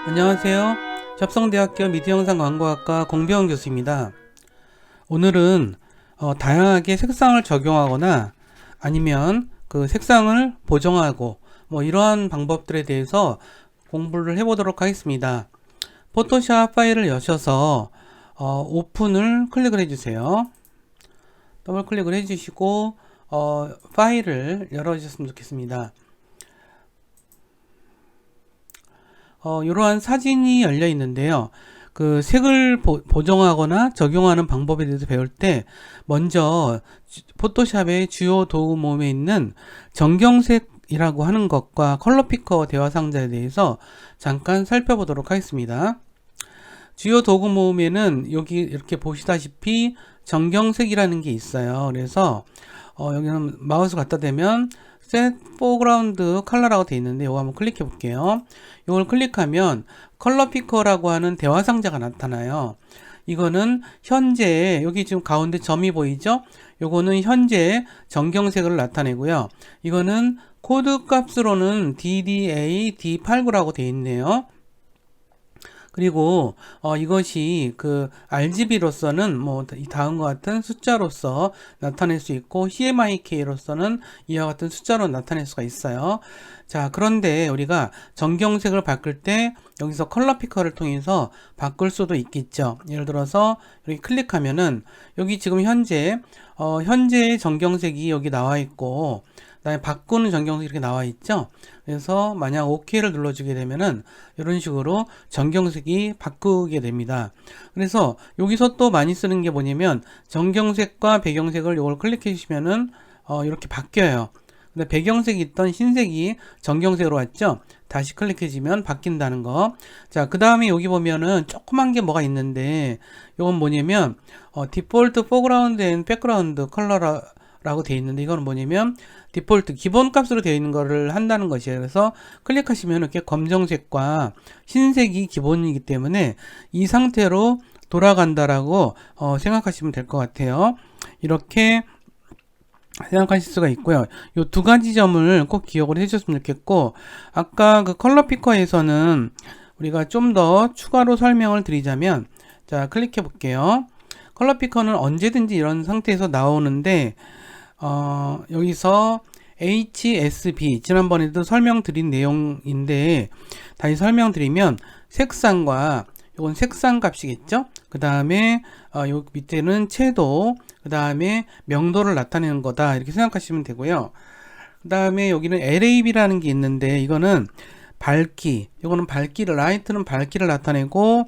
안녕하세요. 접성대학교 미디어영상광고학과 공병 교수입니다. 오늘은 다양하게 색상을 적용하거나 아니면 그 색상을 보정하고 이러한 방법들에 대해서 공부를 해보도록 하겠습니다. 포토샵 파일을 여셔서 오픈을 클릭을 해주세요. 더블 클릭을 해주시고 파일을 열어주셨으면 좋겠습니다. 이러한 사진이 열려 있는데요. 그 색을 보정하거나 적용하는 방법에 대해서 배울 때 먼저 포토샵의 주요 도구 모음에 있는 정경색이라고 하는 것과 컬러피커 대화 상자에 대해서 잠깐 살펴보도록 하겠습니다. 주요 도구 모음에는 여기 이렇게 보시다시피 정경색이라는 게 있어요. 그래서 여기는 마우스 갖다 대면 Set Foreground Color라고 되어 있는데 이거 한번 클릭해 볼게요. 이걸 클릭하면 컬러 피커라고 하는 대화 상자가 나타나요. 이거는 현재 여기 지금 가운데 점이 보이죠? 요거는 현재 정경색을 나타내고요. 이거는 코드 값으로는 DDA D89라고 되어 있네요. 그리고 이것이 그 RGB로서는 다음과 같은 숫자로서 나타낼 수 있고 CMYK로서는 이와 같은 숫자로 나타낼 수가 있어요. 자, 그런데 우리가 정경색을 바꿀 때 여기서 컬러 피커를 통해서 바꿀 수도 있겠죠. 예를 들어서 여기 클릭하면은 여기 지금 현재의 정경색이 여기 나와 있고 그다음에 바꾸는 정경색이 이렇게 나와 있죠. 그래서 만약 OK를 눌러주게 되면은 이런 식으로 정경색이 바꾸게 됩니다. 그래서 여기서 또 많이 쓰는 게 뭐냐면 정경색과 배경색을 이걸 클릭해 주시면은 이렇게 바뀌어요. 근데 배경색이 있던 흰색이 정경색으로 왔죠. 다시 클릭해 주면 바뀐다는 거. 자, 그 다음에 여기 보면은 조그만 게 뭐가 있는데 이건 뭐냐면 디폴트 포그라운드 앤 백그라운드 컬러라고 되어 있는데 이거는 뭐냐면 디폴트 기본 값으로 되어 있는 거를 한다는 것이에요. 그래서 클릭하시면 이렇게 검정색과 흰색이 기본이기 때문에 이 상태로 돌아간다라고 생각하시면 될 것 같아요. 이렇게 생각하실 수가 있고요. 이 두 가지 점을 꼭 기억을 해주셨으면 좋겠고, 아까 그 컬러 피커에서는 우리가 좀 더 추가로 설명을 드리자면, 자, 클릭해 볼게요. 컬러 피커는 언제든지 이런 상태에서 나오는데, 여기서 HSB, 지난번에도 설명드린 내용인데, 다시 설명드리면, 색상과, 이건 색상 값이겠죠? 그 다음에, 요 밑에는 채도, 그 다음에 명도를 나타내는 거다. 이렇게 생각하시면 되고요. 그 다음에 여기는 LAB라는 게 있는데, 이거는 밝기, 이거는 밝기를, 라이트는 밝기를 나타내고,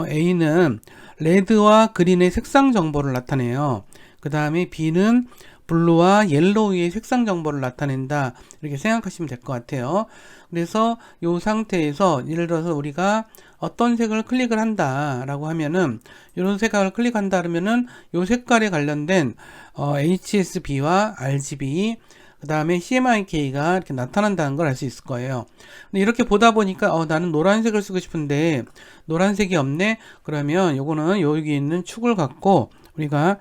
A는 레드와 그린의 색상 정보를 나타내요. 그 다음에 B는 블루와 옐로우의 색상 정보를 나타낸다. 이렇게 생각하시면 될 것 같아요. 그래서 이 상태에서 예를 들어서 우리가 어떤 색을 클릭을 한다 라고 하면은 이런 색깔을 클릭한다 그러면은 이 색깔에 관련된 HSB와 RGB 그 다음에 CMYK가 이렇게 나타난다는 걸 알 수 있을 거예요. 근데 이렇게 보다 보니까 나는 노란색을 쓰고 싶은데 노란색이 없네. 그러면 요거는 여기 있는 축을 갖고 우리가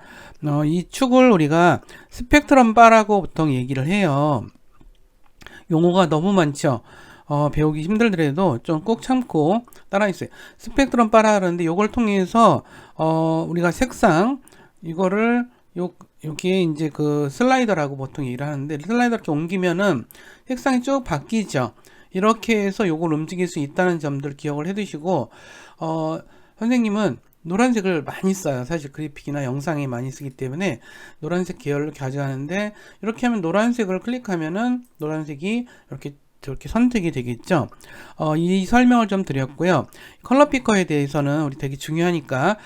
이 축을 우리가 스펙트럼 바라고 보통 얘기를 해요. 용어가 너무 많죠. 배우기 힘들더라도 좀 꼭 참고 따라 있어요. 스펙트럼 바라 그러는데 요걸 통해서 우리가 색상 이거를 여기에 이제 그 슬라이더라고 보통 얘기를 하는데 슬라이더 이렇게 옮기면은 색상이 쭉 바뀌죠. 이렇게 해서 요걸 움직일 수 있다는 점들 기억을 해 두시고 선생님은 노란색을 많이 써요. 사실 그래픽이나 영상에 많이 쓰기 때문에 노란색 계열로 가져가는데 이렇게 하면 노란색을 클릭하면은 노란색이 이렇게 저렇게 선택이 되겠죠. 이 설명을 좀 드렸고요. 컬러 피커에 대해서는 우리 되게 중요하니까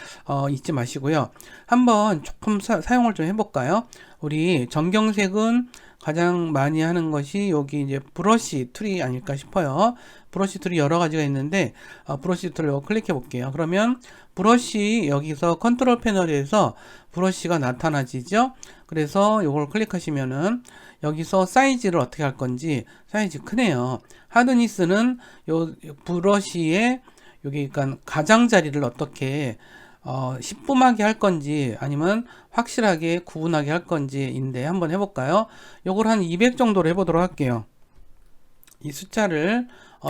잊지 마시고요. 한번 조금 사용을 좀 해볼까요? 우리 정경색은 가장 많이 하는 것이 여기 이제 브러쉬 툴이 아닐까 싶어요. 브러쉬 툴이 여러 가지가 있는데 브러쉬 툴을 클릭해 볼게요. 그러면 브러쉬 여기서 컨트롤 패널에서 브러쉬가 나타나지죠. 그래서 이걸 클릭하시면은 여기서 사이즈를 어떻게 할 건지 사이즈 크네요. 하드니스는 요 브러쉬의 여기 그러니까 가장자리를 어떻게 시쁨하게 할 건지 아니면 확실하게 구분하게 할 건지인데 한번 해볼까요? 요걸 한 200 정도로 해보도록 할게요. 이 숫자를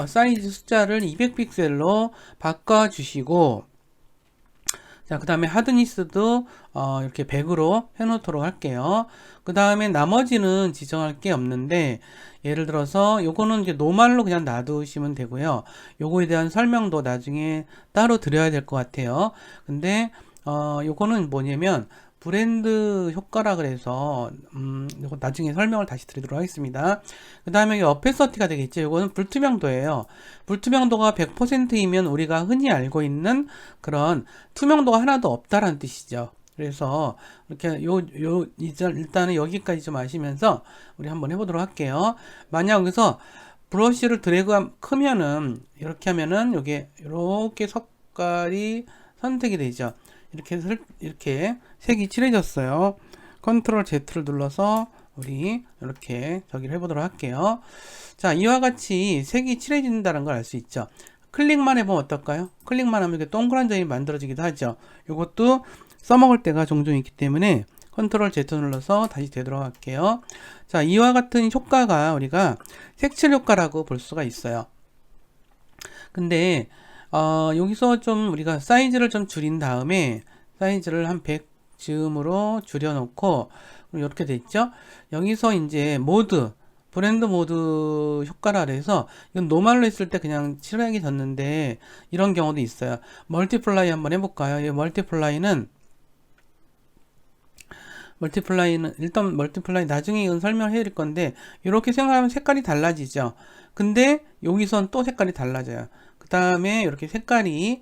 사이즈 숫자를 200픽셀로 바꿔주시고, 자, 그 다음에 하드니스도 이렇게 100으로 해놓도록 할게요. 그 다음에 나머지는 지정할 게 없는데, 예를 들어서 요거는 이제 노말로 그냥 놔두시면 되고요. 요거에 대한 설명도 나중에 따로 드려야 될 것 같아요. 근데 요거는 뭐냐면 브랜드 효과라 그래서 요거 나중에 설명을 다시 드리도록 하겠습니다. 그 다음에 어패서티가 되겠죠. 요거는 불투명도예요. 불투명도가 100%이면 우리가 흔히 알고 있는 그런 투명도가 하나도 없다라는 뜻이죠. 그래서 이렇게 일단은 여기까지 좀 아시면서 우리 한번 해보도록 할게요. 만약 여기서 브러쉬를 드래그 크면은 이렇게 하면은 요게 이렇게 색깔이 선택이 되죠. 이렇게 색이 칠해졌어요. 컨트롤 Z를 눌러서 우리 이렇게 저기를 해보도록 할게요. 자, 이와 같이 색이 칠해진다는 걸 알 수 있죠. 클릭만 해보면 어떨까요? 클릭만 하면 이렇게 동그란 점이 만들어지기도 하죠. 이것도 써먹을 때가 종종 있기 때문에 컨트롤 Z 눌러서 다시 되도록 할게요. 자, 이와 같은 효과가 우리가 색칠 효과라고 볼 수가 있어요. 근데 여기서 좀 우리가 사이즈를 좀 줄인 다음에 사이즈를 한 100 즈음으로 줄여놓고 이렇게 돼 있죠. 여기서 이제 브랜드 모드 효과라 그래서 이건 노말로 했을 때 그냥 칠하게 졌는데 이런 경우도 있어요. 멀티플라이 한번 해볼까요? 이 멀티플라이 일단 멀티플라이 나중에 이건 설명해 드릴 건데 이렇게 생각하면 색깔이 달라지죠. 근데 여기선 또 색깔이 달라져요. 그 다음에 이렇게 색깔이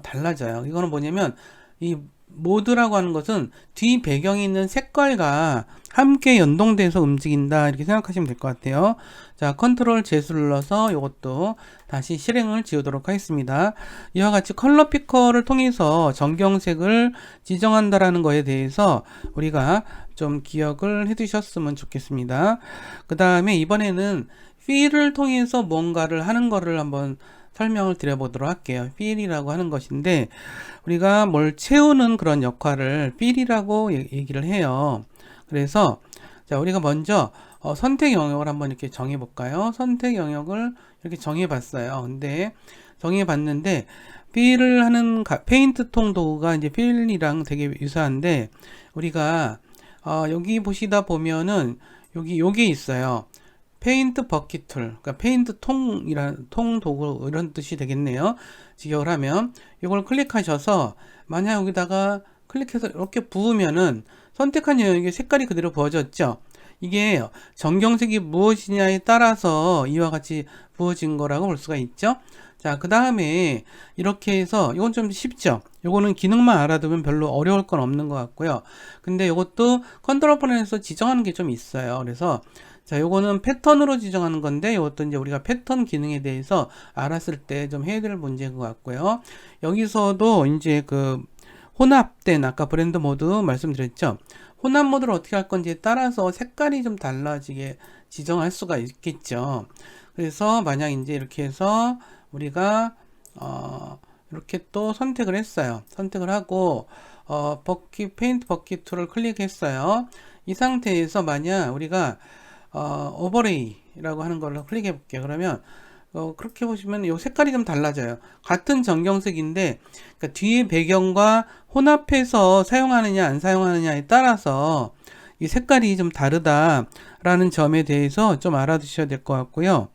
달라져요. 이거는 뭐냐면 이 모드라고 하는 것은 뒤 배경에 있는 색깔과 함께 연동돼서 움직인다 이렇게 생각하시면 될 것 같아요. 자, 컨트롤 Z를 눌러서 이것도 다시 실행을 지우도록 하겠습니다. 이와 같이 컬러 피커를 통해서 정경색을 지정한다라는 거에 대해서 우리가 좀 기억을 해 두셨으면 좋겠습니다. 그 다음에 이번에는 필을 통해서 뭔가를 하는 거를 한번 설명을 드려보도록 할게요. 필이라고 하는 것인데 우리가 뭘 채우는 그런 역할을 필이라고 얘기를 해요. 그래서 자, 우리가 먼저 선택 영역을 한번 이렇게 정해 볼까요? 선택 영역을 이렇게 정해 봤어요. 근데 정해 봤는데 필을 하는 페인트 통 도구가 이제 필이랑 되게 유사한데 우리가 여기 보시다 보면은 요게 있어요. 페인트 버킷 툴, 그러니까 페인트 통 도구 이런 뜻이 되겠네요. 직역을 하면 이걸 클릭하셔서 만약 여기다가 클릭해서 이렇게 부으면은 선택한 영역에 색깔이 그대로 부어졌죠. 이게 정경색이 무엇이냐에 따라서 이와 같이 부어진 거라고 볼 수가 있죠. 자, 그 다음에 이렇게 해서 이건 좀 쉽죠. 요거는 기능만 알아두면 별로 어려울 건 없는 것 같고요. 근데 이것도 컨트롤 panel에서 지정하는 게 좀 있어요. 그래서 자, 요거는 패턴으로 지정하는 건데 이것도 이제 우리가 패턴 기능에 대해서 알았을 때 좀 해야 될 문제인 것 같고요. 여기서도 이제 그 혼합된 아까 브랜드 모드 말씀드렸죠. 혼합 모드를 어떻게 할 건지에 따라서 색깔이 좀 달라지게 지정할 수가 있겠죠. 그래서 만약 이제 이렇게 해서 우리가 이렇게 또 선택을 했어요. 선택을 하고 페인트 버킷 툴을 클릭했어요. 이 상태에서 만약 우리가 오버레이라고 하는 걸로 클릭해 볼게요. 그러면 그렇게 보시면 이 색깔이 좀 달라져요. 같은 정경색인데 그러니까 뒤에 배경과 혼합해서 사용하느냐 안 사용하느냐에 따라서 이 색깔이 좀 다르다라는 점에 대해서 좀 알아두셔야 될 것 같고요.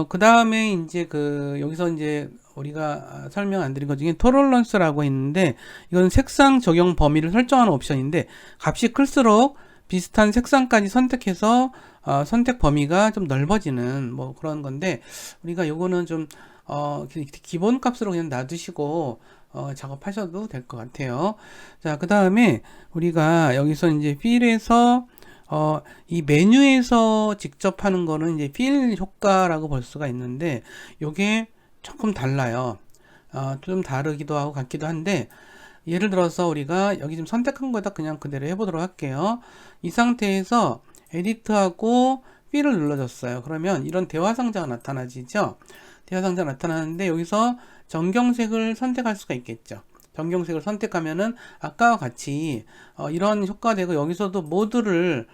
그 다음에 이제 여기서 이제 우리가 설명 안 드린 것 중에 톨러런스라고 있는데 이건 색상 적용 범위를 설정하는 옵션인데 값이 클수록 비슷한 색상까지 선택해서 선택 범위가 좀 넓어지는 뭐 그런 건데 우리가 요거는 좀 기본 값으로 그냥 놔두시고 작업하셔도 될 것 같아요. 자, 그 다음에 우리가 여기서 이제 필에서 이 메뉴에서 직접 하는 거는 이제 필 효과라고 볼 수가 있는데 요게 조금 달라요. 좀 다르기도 하고 같기도 한데 예를 들어서 우리가 여기 좀 선택한 거다 그냥 그대로 해보도록 할게요. 이 상태에서 에디트하고 필을 눌러줬어요. 그러면 이런 대화 상자가 나타나지죠. 대화 상자가 나타나는데 여기서 정경색을 선택할 수가 있겠죠. 정경색을 선택하면은 아까와 같이 이런 효과가 되고 여기서도 모드를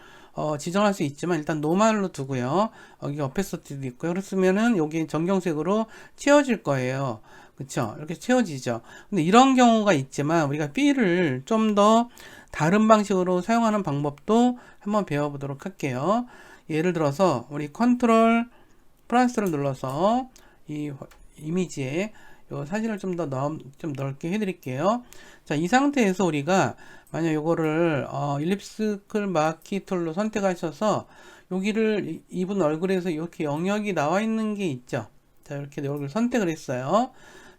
지정할 수 있지만 일단 노말로 두고요. 여기 어페서티도 있고요. 그렇으면은 여기 정경색으로 채워질 거예요. 그쵸? 이렇게 채워지죠. 근데 이런 경우가 있지만 우리가 B를 좀 더 다른 방식으로 사용하는 방법도 한번 배워보도록 할게요. 예를 들어서 우리 컨트롤 플러스를 눌러서 이 이미지에 요 사진을 좀 더 좀 넓게 해드릴게요. 자, 이 상태에서 우리가 만약 요거를 일립스클 마키 툴로 선택하셔서 여기를 이분 얼굴에서 이렇게 영역이 나와 있는 게 있죠. 자, 이렇게 여기를 선택을 했어요.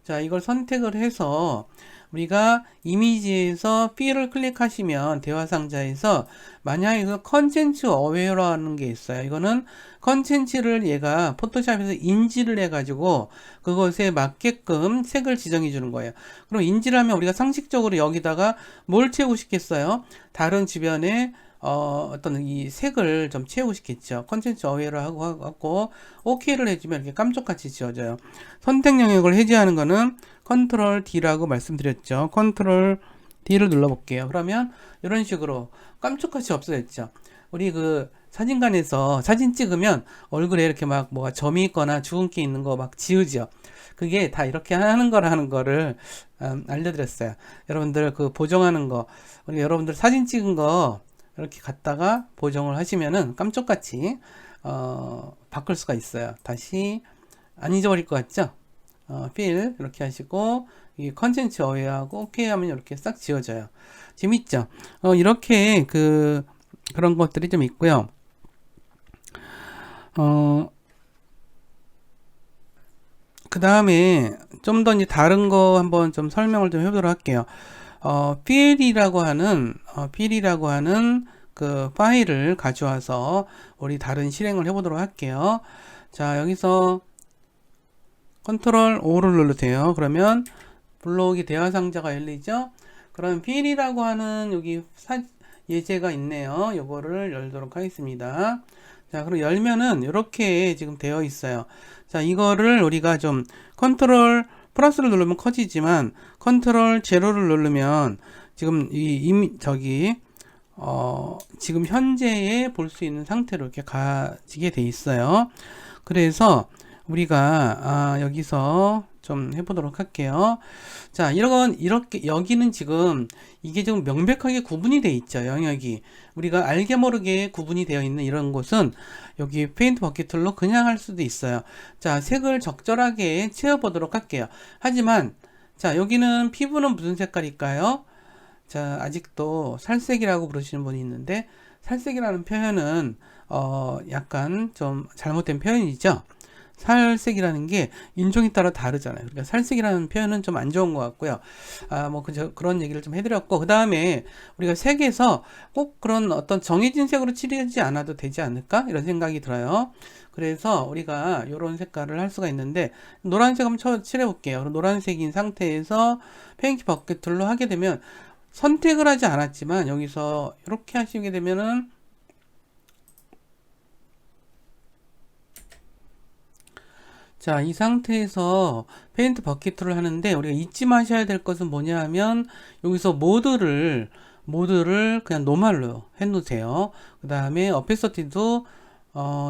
자, 이걸 선택을 해서 우리가 이미지에서 B를 클릭하시면 대화 상자에서 만약에 이거 컨텐츠 어웨어라는 게 있어요. 이거는 컨텐츠를 얘가 포토샵에서 인지를 해가지고 그것에 맞게끔 색을 지정해 주는 거예요. 그럼 인지를 하면 우리가 상식적으로 여기다가 뭘 채우고 싶겠어요? 다른 주변에 어떤 이 색을 좀 채우고 싶겠죠. 컨텐츠 어웨어를 하고 OK를 해주면 이렇게 깜짝같이 지워져요. 선택 영역을 해제하는 거는 컨트롤 D라고 말씀드렸죠. 컨트롤 D를 눌러볼게요. 그러면 이런 식으로 깜짝같이 없어졌죠. 우리 그 사진관에서 사진 찍으면 얼굴에 이렇게 막 뭐가 점이 있거나 주근깨 있는 거 막 지우죠. 그게 다 이렇게 하는 거라는 거를 알려드렸어요. 여러분들 그 보정하는 거, 우리 여러분들 사진 찍은 거 이렇게 갖다가 보정을 하시면은 깜짝같이 바꿀 수가 있어요. 다시 안 잊어버릴 것 같죠? 필 이렇게 하시고 이 컨텐츠 어웨어하고 오케이 하면 이렇게 싹 지워져요. 재밌죠? 이렇게 그런 것들이 좀 있고요. 그 다음에 좀 더 이제 다른 거 한번 좀 설명을 좀 해보도록 할게요. 필이라고 하는 그 파일을 가져와서 우리 다른 실행을 해보도록 할게요. 자, 여기서 컨트롤 O를 누르세요. 그러면 블록이 대화 상자가 열리죠. 그럼 필이라고 하는 여기 예제가 있네요. 요거를 열도록 하겠습니다. 자, 그럼 열면은 이렇게 지금 되어 있어요. 자, 이거를 우리가 좀 컨트롤 플러스를 누르면 커지지만 컨트롤 제로를 누르면 지금 지금 현재에 볼 수 있는 상태로 이렇게 가지게 돼 있어요. 그래서 우리가 여기서 좀 해보도록 할게요. 자, 이렇게 여기는 지금 이게 좀 명백하게 구분이 돼 있죠. 영역이 우리가 알게 모르게 구분이 되어 있는 이런 곳은 여기 페인트 버킷 툴로 그냥 할 수도 있어요. 자, 색을 적절하게 채워보도록 할게요. 하지만 자, 여기는 피부는 무슨 색깔일까요? 자, 아직도 살색이라고 부르시는 분이 있는데 살색이라는 표현은 약간 좀 잘못된 표현이죠. 살색이라는 게 인종에 따라 다르잖아요. 그러니까 살색이라는 표현은 좀 안 좋은 것 같고요. 그런 얘기를 좀 해드렸고, 그 다음에 우리가 색에서 꼭 그런 어떤 정해진 색으로 칠하지 않아도 되지 않을까? 이런 생각이 들어요. 그래서 우리가 이런 색깔을 할 수가 있는데, 노란색 한번 칠해볼게요. 노란색인 상태에서 페인트 버킷 툴로 하게 되면 선택을 하지 않았지만 여기서 이렇게 하시게 되면은 자, 이 상태에서 페인트 버킷 툴을 하는데 우리가 잊지 마셔야 될 것은 뭐냐 하면 여기서 모드를 그냥 노멀로 해 놓으세요. 그 다음에 어페서티도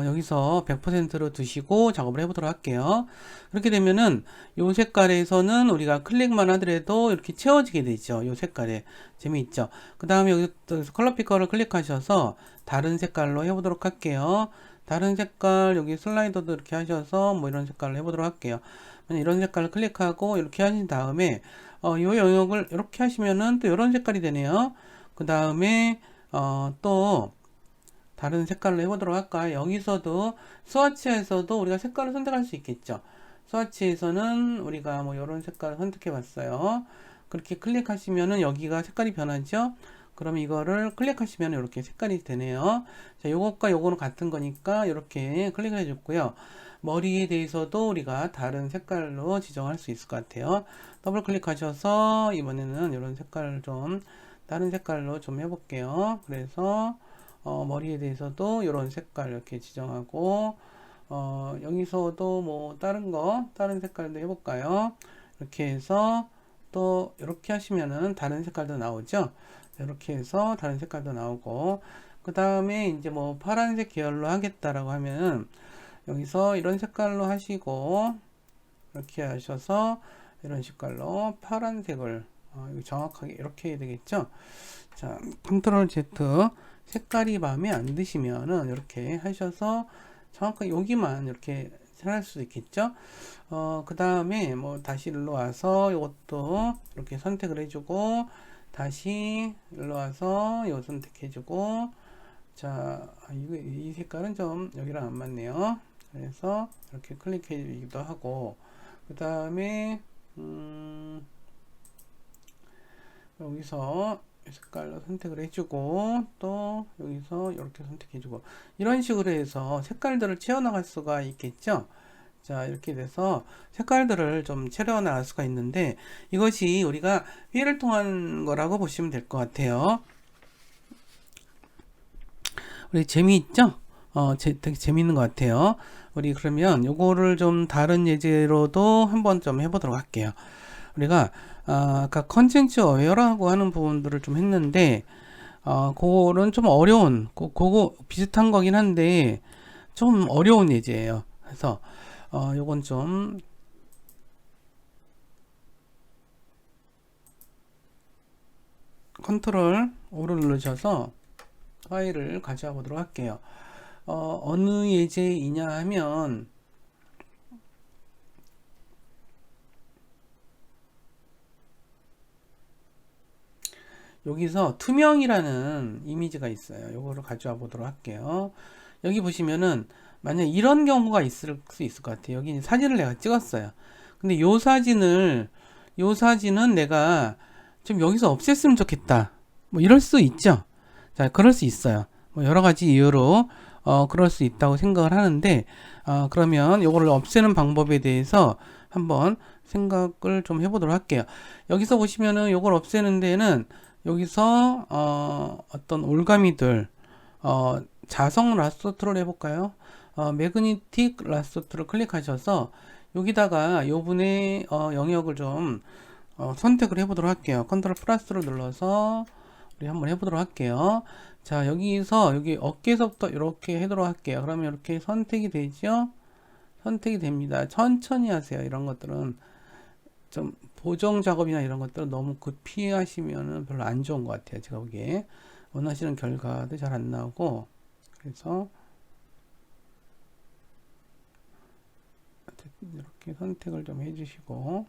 여기서 100%로 두시고 작업을 해보도록 할게요. 그렇게 되면은 요 색깔에서는 우리가 클릭만 하더라도 이렇게 채워지게 되죠. 요 색깔에 재미있죠. 그 다음에 여기 컬러 피커를 클릭하셔서 다른 색깔로 해보도록 할게요. 다른 색깔 여기 슬라이더도 이렇게 하셔서 뭐 이런 색깔로 해보도록 할게요. 이런 색깔을 클릭하고 이렇게 하신 다음에 요 영역을 이렇게 하시면은 또 이런 색깔이 되네요. 그 다음에 또 다른 색깔로 해보도록 할까요? 여기서도 스와치에서도 우리가 색깔을 선택할 수 있겠죠. 스와치에서는 우리가 뭐 이런 색깔을 선택해 봤어요. 그렇게 클릭하시면은 여기가 색깔이 변하죠. 그럼 이거를 클릭하시면 이렇게 색깔이 되네요. 자, 요것과 요거는 같은 거니까 이렇게 클릭을 해줬고요. 머리에 대해서도 우리가 다른 색깔로 지정할 수 있을 것 같아요. 더블 클릭하셔서 이번에는 이런 색깔을 좀 다른 색깔로 좀 해볼게요. 그래서 머리에 대해서도 이런 색깔 이렇게 지정하고 여기서도 뭐 다른 색깔도 해볼까요? 이렇게 해서 또 이렇게 하시면은 다른 색깔도 나오죠. 이렇게 해서 다른 색깔도 나오고 그 다음에 이제 뭐 파란색 계열로 하겠다라고 하면 여기서 이런 색깔로 하시고 이렇게 하셔서 이런 색깔로 파란색을 이거 정확하게 이렇게 해야 되겠죠. 자, 컨트롤 Z. 색깔이 마음에 안 드시면은 이렇게 하셔서 정확하게 여기만 이렇게 할 수도 있겠죠. 그 다음에 뭐 다시 일로 와서 이것도 이렇게 선택을 해주고 다시 일로 와서 이거 선택해주고 자, 이 색깔은 좀 여기랑 안 맞네요. 그래서 이렇게 클릭해주기도 하고 그 다음에 여기서 색깔로 선택을 해주고 또 여기서 이렇게 선택해주고 이런 식으로 해서 색깔들을 채워나갈 수가 있겠죠. 자, 이렇게 돼서 색깔들을 좀 채워나갈 수가 있는데 이것이 우리가 회의를 통한 거라고 보시면 될 것 같아요. 우리 재미있죠? 되게 재미있는 것 같아요. 우리 그러면 요거를 좀 다른 예제로도 한번 좀 해보도록 할게요. 우리가 아까 컨텐츠 어웨어라고 하는 부분들을 좀 했는데 그거는 좀 어려운 그거 비슷한 거긴 한데 좀 어려운 예제예요. 그래서 요건 좀 컨트롤 O를 누르셔서 파일을 가져와 보도록 할게요. 어느 예제이냐 하면 여기서 투명이라는 이미지가 있어요. 요거를 가져와 보도록 할게요. 여기 보시면은 만약 이런 경우가 있을 수 있을 것 같아요. 여기 사진을 내가 찍었어요. 근데 요 사진은 내가 좀 여기서 없앴으면 좋겠다. 뭐 이럴 수 있죠. 자, 그럴 수 있어요. 뭐 여러 가지 이유로 그럴 수 있다고 생각을 하는데 그러면 요거를 없애는 방법에 대해서 한번 생각을 좀 해보도록 할게요. 여기서 보시면은 요걸 없애는 데는 여기서 어떤 올가미들 자성 라스토트를 해볼까요? 매그니틱 라스토트를 클릭하셔서 여기다가 요분의 영역을 좀 선택을 해보도록 할게요. 컨트롤 플러스를 눌러서 우리 한번 해보도록 할게요. 자, 여기서 여기 어깨에서부터 이렇게 해도록 할게요. 그러면 이렇게 선택이 되죠? 선택이 됩니다. 천천히 하세요. 이런 것들은 좀 보정 작업이나 이런 것들은 너무 급히 하시면은 별로 안 좋은 것 같아요. 제가 보기에 원하시는 결과도 잘 안 나오고 그래서 이렇게 선택을 좀 해주시고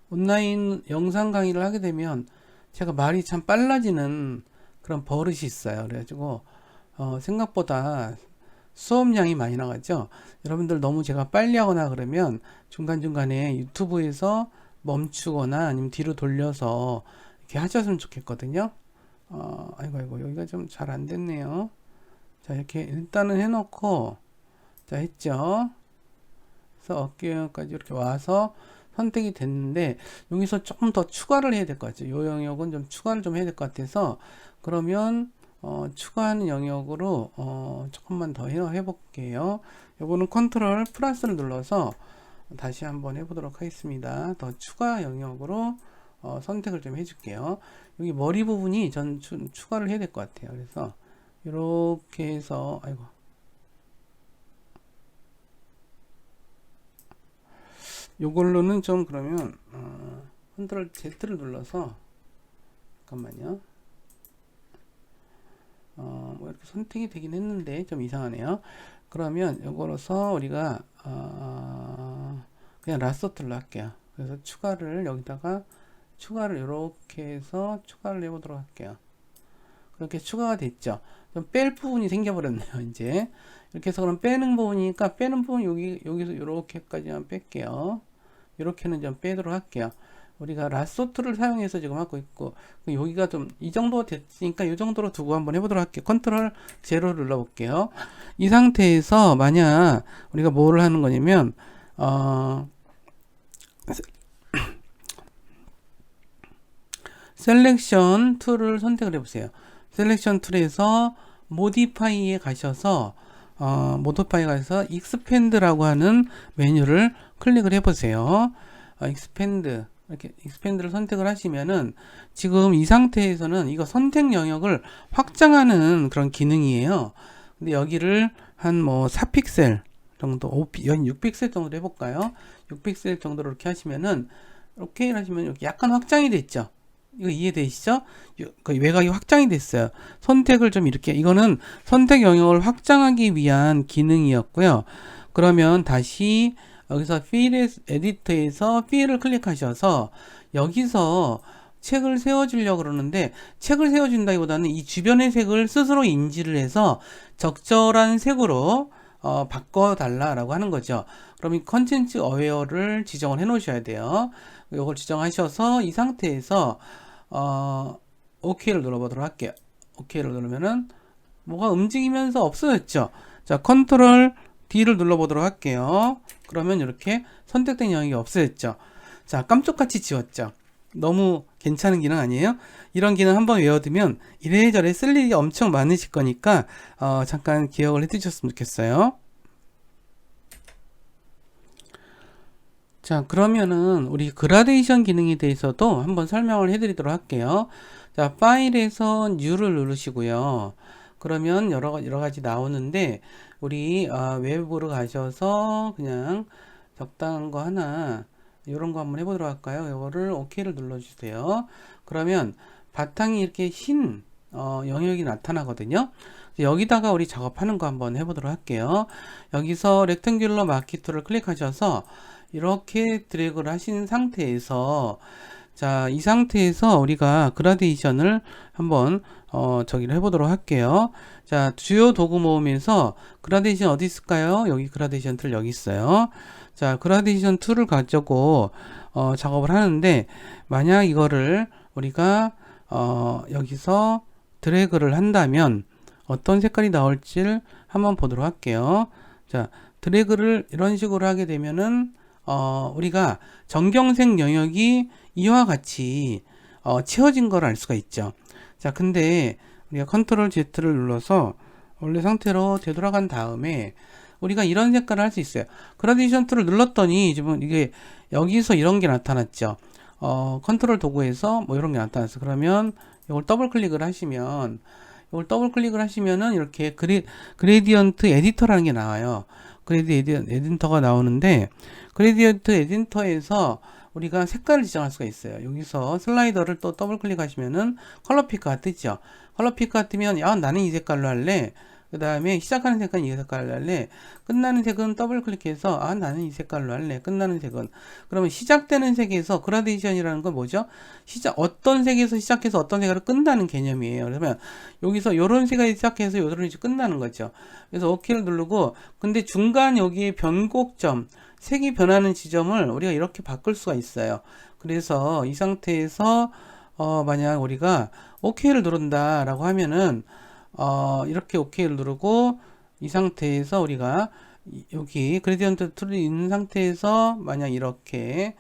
온라인 영상 강의를 하게 되면 제가 말이 참 빨라지는 그런 버릇이 있어요. 그래가지고 생각보다 수업량이 많이 나가죠. 여러분들 너무 제가 빨리 하거나 그러면 중간중간에 유튜브에서 멈추거나 아니면 뒤로 돌려서 이렇게 하셨으면 좋겠거든요. 아이고 여기가 좀 잘 안 됐네요. 자, 이렇게 일단은 해놓고 자, 했죠. 그래서 어깨까지 이렇게 와서 선택이 됐는데 여기서 조금 더 추가를 해야 될 것 같아요. 이 영역은 좀 추가를 좀 해야 될 것 같아서 그러면 추가하는 영역으로 조금만 더 해볼게요. 요거는 컨트롤 플러스를 눌러서 다시 한번 해보도록 하겠습니다. 더 추가 영역으로 선택을 좀 해줄게요. 여기 머리 부분이 전 추가를 해야 될 것 같아요. 그래서 이렇게 해서 아이고 요걸로는 좀 그러면 컨트롤 Z를 눌러서 잠깐만요. 뭐 이렇게 선택이 되긴 했는데 좀 이상하네요. 그러면 요거로서 우리가 그냥 라스토트를 할게요. 그래서 추가를 여기다가 추가를 이렇게 해서 추가를 해보도록 할게요. 그렇게 추가가 됐죠. 좀 뺄 부분이 생겨버렸네요. 이제 이렇게 해서 그럼 빼는 부분이니까 빼는 부분 여기서 이렇게까지만 뺄게요. 이렇게는 좀 빼도록 할게요. 우리가 라스토트를 사용해서 지금 하고 있고 여기가 좀 이 정도 됐으니까 이 정도로 두고 한번 해보도록 할게요. 컨트롤 제로를 눌러볼게요. 이 상태에서 만약 우리가 뭐를 하는 거냐면 셀렉션 툴을 선택을 해보세요. 셀렉션 툴에서 모디파이에 가셔서 모디파이에 가서 익스펜드라고 하는 메뉴를 클릭을 해보세요. 익스펜드 이렇게 익스펜드를 선택을 하시면은 지금 이 상태에서는 이거 선택 영역을 확장하는 그런 기능이에요. 근데 여기를 한 뭐 4픽셀 정도, 6픽셀 정도로 해볼까요? 6픽셀 정도로 이렇게 하시면은 이렇게 하시면 이렇게 약간 확장이 됐죠. 이거 이해되시죠? 외곽이 확장이 됐어요. 선택을 좀 이렇게, 이거는 선택 영역을 확장하기 위한 기능이었고요. 그러면 다시 여기서 필 에디터에서 필을 클릭하셔서 여기서 책을 세워주려고 그러는데, 책을 세워준다기보다는 이 주변의 색을 스스로 인지를 해서 적절한 색으로 바꿔달라라고 하는 거죠. 그럼 이 컨텐츠 어웨어를 지정을 해 놓으셔야 돼요. 이걸 지정하셔서 이 상태에서 OK를 눌러보도록 할게요. OK를 누르면은 뭐가 움직이면서 없어졌죠. 자, 컨트롤 D를 눌러보도록 할게요. 그러면 이렇게 선택된 영역이 없어졌죠. 자, 깜짝같이 지웠죠. 너무 괜찮은 기능 아니에요? 이런 기능 한번 외워두면 이래저래 쓸 일이 엄청 많으실 거니까 잠깐 기억을 해두셨으면 좋겠어요. 자, 그러면은 우리 그라데이션 기능에 대해서도 한번 설명을 해드리도록 할게요. 자, 파일에서 New를 누르시고요. 그러면 여러 가지 나오는데, 우리 웹으로 가셔서 그냥 적당한 거 하나 이런 거 한번 해보도록 할까요? 이거를 OK를 눌러주세요. 그러면 바탕이 이렇게 흰 영역이 나타나거든요. 여기다가 우리 작업하는 거 한번 해보도록 할게요. 여기서 렉탱귤러 마키 툴을 클릭하셔서 이렇게 드래그를 하신 상태에서, 자, 이 상태에서 우리가 그라데이션을 한번 저기를 해보도록 할게요. 자, 주요 도구 모음에서 그라데이션 어디 있을까요? 여기 그라데이션 툴 여기 있어요. 자, 그라데이션 툴을 가지고 작업을 하는데, 만약 이거를 우리가 여기서 드래그를 한다면 어떤 색깔이 나올지를 한번 보도록 할게요. 자, 드래그를 이런 식으로 하게 되면은 우리가 정경색 영역이 이와 같이 채워진 걸 알 수가 있죠. 자, 근데 우리가 컨트롤 Z를 눌러서 원래 상태로 되돌아간 다음에 우리가 이런 색깔을 할 수 있어요. 그라데이션 툴을 눌렀더니 지금 이게 여기서 이런 게 나타났죠. 컨트롤 도구에서 뭐 이런 게 나타났어. 그러면 이걸 더블 클릭을 하시면, 은 이렇게 그레디언트 에디터라는 게 나와요. 그레디언트 에디터가 나오는데, 그레디언트 에디터에서 우리가 색깔을 지정할 수가 있어요. 여기서 슬라이더를 또 더블 클릭하시면은 컬러 피크가 뜨죠. 컬러 피크가 뜨면, 야, 나는 이 색깔로 할래. 그 다음에 시작하는 색깔은 이 색깔로 할래. 끝나는 색은 더블 클릭해서, 아, 나는 이 색깔로 할래. 끝나는 색은. 그러면 시작되는 색에서 그라데이션이라는 건 뭐죠? 어떤 색에서 시작해서 어떤 색으로 끝나는 개념이에요. 그러면 여기서 요런 색이 시작해서 요런 색이 끝나는 거죠. 그래서 OK를 누르고, 근데 중간 여기에 변곡점, 색이 변하는 지점을 우리가 이렇게 바꿀 수가 있어요. 그래서 이 상태에서 만약 우리가 OK를 누른다라고 하면은 이렇게 OK를 누르고, 이 상태에서 우리가 여기 그레디언트 툴이 있는 상태에서 만약 이렇게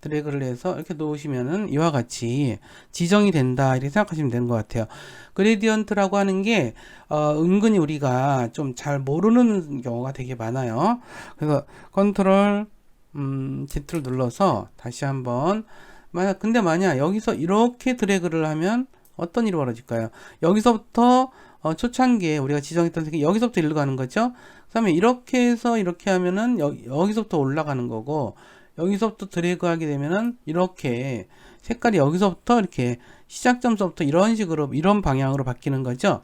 드래그를 해서 이렇게 놓으시면은 이와 같이 지정이 된다, 이렇게 생각하시면 되는 것 같아요. 그레디언트라고 하는 게 은근히 우리가 좀 잘 모르는 경우가 되게 많아요. 그래서 컨트롤 Z를 눌러서 다시 한번, 근데 만약 여기서 이렇게 드래그를 하면 어떤 일이 벌어질까요? 여기서부터 초창기에 우리가 지정했던 색이 여기서부터 일로 가는 거죠. 그 다음에 이렇게 해서 이렇게 하면은 여기서부터 올라가는 거고, 여기서부터 드래그 하게 되면은 이렇게 색깔이 여기서부터 이렇게 시작점서부터 이런 식으로, 이런 방향으로 바뀌는 거죠.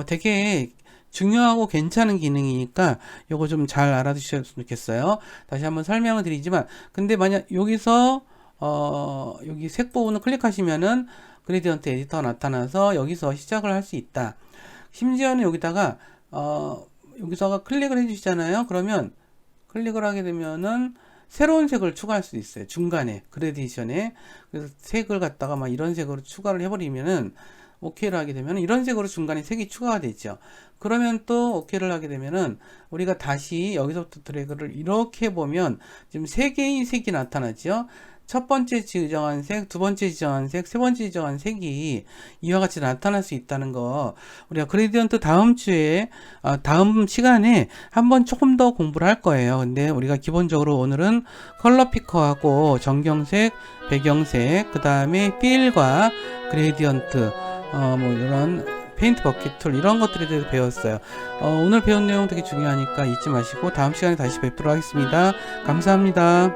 되게 중요하고 괜찮은 기능이니까 요거 좀 잘 알아두셨으면 좋겠어요. 다시 한번 설명을 드리지만, 근데 만약 여기서 여기 색 부분을 클릭하시면은 그레디언트 에디터가 나타나서 여기서 시작을 할 수 있다. 심지어는 여기다가 여기서가 클릭을 해주시잖아요. 그러면 클릭을 하게 되면은 새로운 색을 추가할 수 있어요. 중간에 그레디션에. 그래서 색을 갖다가 막 이런 색으로 추가를 해버리면은, OK를 하게 되면 이런 색으로 중간에 색이 추가가 되죠. 그러면 또 OK를 하게 되면은 우리가 다시 여기서부터 드래그를 이렇게 보면 지금 세 개의 색이 나타나죠. 첫 번째 지정한 색, 두 번째 지정한 색, 세 번째 지정한 색이 이와 같이 나타날 수 있다는 거, 우리가 그레디언트 다음 주에, 다음 시간에 한번 조금 더 공부를 할 거예요. 근데 우리가 기본적으로 오늘은 컬러 피커하고 정경색, 배경색, 그 다음에 필과 그레디언트, 뭐 이런 페인트 버킷 툴 이런 것들에 대해서 배웠어요. 오늘 배운 내용 되게 중요하니까 잊지 마시고 다음 시간에 다시 뵙도록 하겠습니다. 감사합니다.